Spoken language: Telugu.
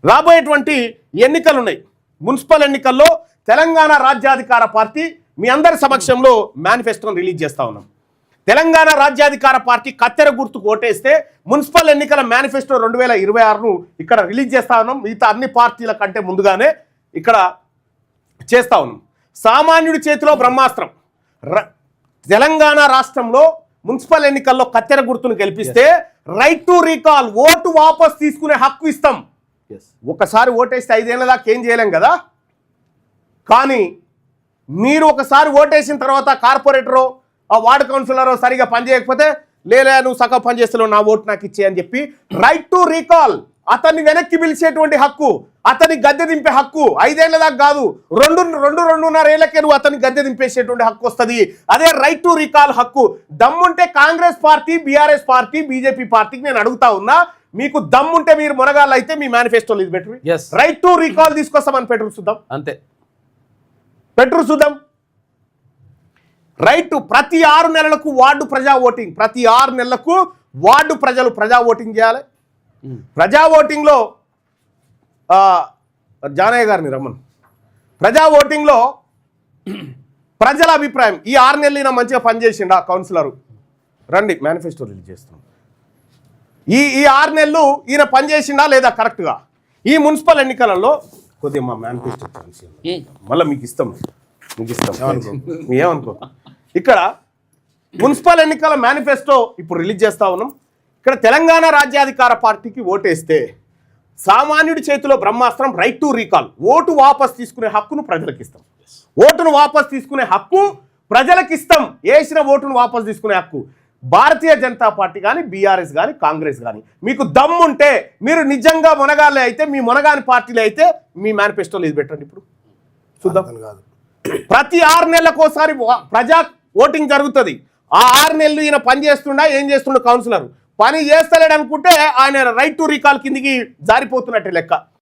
రాబోయేటువంటి ఎన్నికలు ఉన్నాయి. మున్సిపల్ ఎన్నికల్లో తెలంగాణ రాజ్యాధికార పార్టీ మీ అందరి సమక్షంలో మేనిఫెస్టోను రిలీజ్ చేస్తా ఉన్నాం. తెలంగాణ రాజ్యాధికార పార్టీ కత్తెర గుర్తుకు ఓటేస్తే మున్సిపల్ ఎన్నికల మేనిఫెస్టో 2026ను ఇక్కడ రిలీజ్ చేస్తా ఉన్నాం. మిగతా అన్ని పార్టీల కంటే ముందుగానే ఇక్కడ చేస్తా ఉన్నాం. సామాన్యుడి చేతిలో బ్రహ్మాస్త్రం. తెలంగాణ రాష్ట్రంలో మున్సిపల్ ఎన్నికల్లో కత్తెర గుర్తును గెలిపిస్తే రైట్ టు రీకాల్, ఓటు వాపస్ తీసుకునే హక్కు ఇస్తాం. ఒకసారి ఓటేస్తే 5 ఏళ్ళ దాకా ఏం చేయలేం కదా. కానీ మీరు ఒకసారి ఓటేసిన తర్వాత కార్పొరేటరో ఆ వార్డు కౌన్సిలరో సరిగా పనిచేయకపోతే లేదా నువ్వు సగం పని చేస్తున్నావు, నా ఓటు నాకు ఇచ్చే అని చెప్పి రైట్ టు రీకాల్, అతన్ని వెనక్కి పిలిచేటువంటి హక్కు, అతని గద్దె దింపే హక్కు 5 ఏళ్ల దాకా కాదు, 2.5 ఏళ్లకే నువ్వు అతని గద్దె దింపేసేటువంటి హక్కు వస్తుంది. అదే రైట్ టు రీకాల్ హక్కు. దమ్ముంటే Congress party, BRS party, BJP పార్టీకి నేను అడుగుతా ఉన్నా, మీకు దమ్ముంటే మీరు మునగాళ్ళు అయితే మీ మేనిఫెస్టోలో ఇది పెట్టరు. రైట్ టు రీకాల్ తీసుకొస్తామని పెట్టరు చూద్దాం. అంతే, పెట్టరు చూద్దాం. రైట్ ప్రతి 6 నెలలకు వార్డు ప్రజా ఓటింగ్, ప్రతి 6 నెలలకు వార్డు ప్రజలు ప్రజా ఓటింగ్ చేయాలి. ప్రజా ఓటింగ్లో జానయ్య గారిని రమ్మను. ప్రజా ఓటింగ్లో ప్రజల అభిప్రాయం, ఈ 6 నెలలు ఈయన మంచిగా పనిచేసిండు ఆ కౌన్సిలరు, రండి మేనిఫెస్టో రిలీజ్ చేస్తాం. ఈ 6 నెలలు ఈయన పనిచేసిండా లేదా కరెక్ట్గా. ఈ మున్సిపల్ ఎన్నికలలో కొద్దిగా మా మేనిఫెస్టో మళ్ళీ మీకు ఇస్తాం ఏమనుకో. ఇక్కడ మున్సిపల్ ఎన్నికల మేనిఫెస్టో ఇప్పుడు రిలీజ్ చేస్తా ఉన్నాం. ఇక్కడ తెలంగాణ రాజ్యాధికార పార్టీకి ఓటేస్తే సామాన్యుడి చేతిలో బ్రహ్మాస్త్రం రైట్ టు రీకాల్, ఓటు వాపస్ తీసుకునే హక్కును ప్రజలకు ఇస్తాం. ఓటును వాపస్ తీసుకునే హక్కు ప్రజలకు ఇస్తాం. వేసిన ఓటును వాపస్ తీసుకునే హక్కు భారతీయ జనతా పార్టీ కానీ, బీఆర్ఎస్ కానీ, కాంగ్రెస్ కానీ మీకు దమ్ముంటే, మీరు నిజంగా మునగాలే అయితే, మీ మునగాని పార్టీలు అయితే మీ మేనిఫెస్టోలో ఇది పెట్టండి. ఇప్పుడు చూద్దాం. ప్రతి 6 నెలలకు ఒకసారి ప్రజా ఓటింగ్ జరుగుతుంది. ఆ 6 నెలలు ఈయన పని చేస్తుండా, ఏం చేస్తుండ కౌన్సిలర్ పని చేస్తలేడు అనుకుంటే ఆయన రైట్ టు రీకాల్ కిందికి జారిపోతున్నట్టే లెక్క.